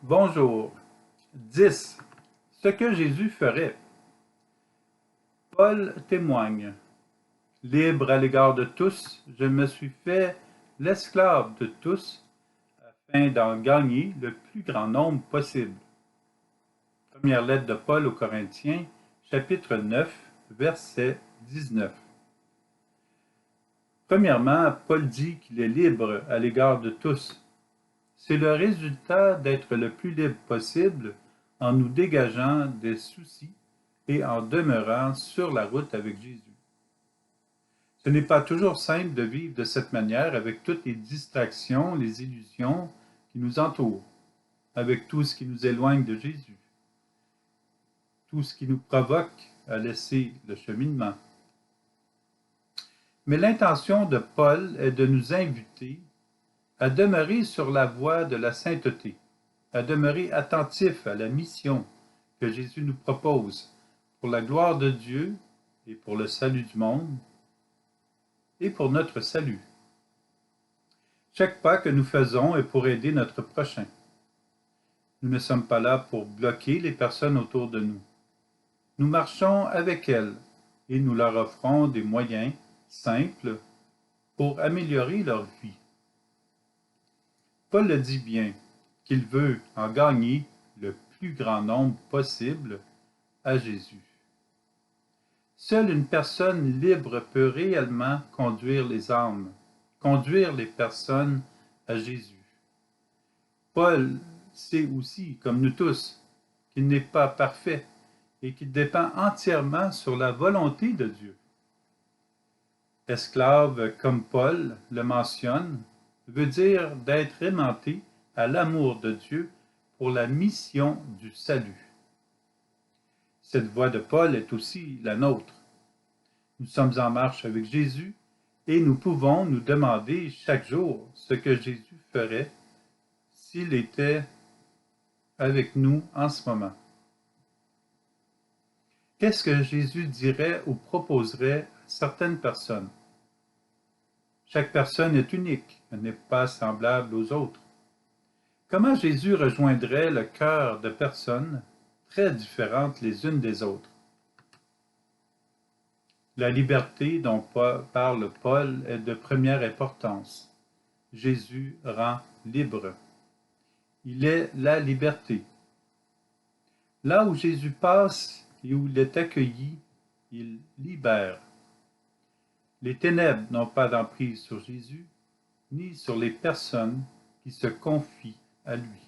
Bonjour. 10. Ce que Jésus ferait. Paul témoigne. Libre à l'égard de tous, je me suis fait l'esclave de tous afin d'en gagner le plus grand nombre possible. Première lettre de Paul aux Corinthiens, chapitre 9, verset 19. Premièrement, Paul dit qu'il est libre à l'égard de tous. C'est le résultat d'être le plus libre possible en nous dégageant des soucis et en demeurant sur la route avec Jésus. Ce n'est pas toujours simple de vivre de cette manière avec toutes les distractions, les illusions qui nous entourent, avec tout ce qui nous éloigne de Jésus, tout ce qui nous provoque à laisser le cheminement. Mais l'intention de Paul est de nous inviter à demeurer sur la voie de la sainteté, à demeurer attentifs à la mission que Jésus nous propose pour la gloire de Dieu et pour le salut du monde et pour notre salut. Chaque pas que nous faisons est pour aider notre prochain. Nous ne sommes pas là pour bloquer les personnes autour de nous. Nous marchons avec elles et nous leur offrons des moyens simples pour améliorer leur vie. Paul le dit bien, qu'il veut en gagner le plus grand nombre possible à Jésus. Seule une personne libre peut réellement conduire les âmes, conduire les personnes à Jésus. Paul sait aussi, comme nous tous, qu'il n'est pas parfait et qu'il dépend entièrement sur la volonté de Dieu. Esclave, comme Paul le mentionne, veut dire d'être aimanté à l'amour de Dieu pour la mission du salut. Cette voie de Paul est aussi la nôtre. Nous sommes en marche avec Jésus et nous pouvons nous demander chaque jour ce que Jésus ferait s'il était avec nous en ce moment. Qu'est-ce que Jésus dirait ou proposerait à certaines personnes? Chaque personne est unique, elle n'est pas semblable aux autres. Comment Jésus rejoindrait le cœur de personnes très différentes les unes des autres? La liberté dont parle Paul est de première importance. Jésus rend libre. Il est la liberté. Là où Jésus passe et où il est accueilli, il libère. Les ténèbres n'ont pas d'emprise sur Jésus, ni sur les personnes qui se confient à lui.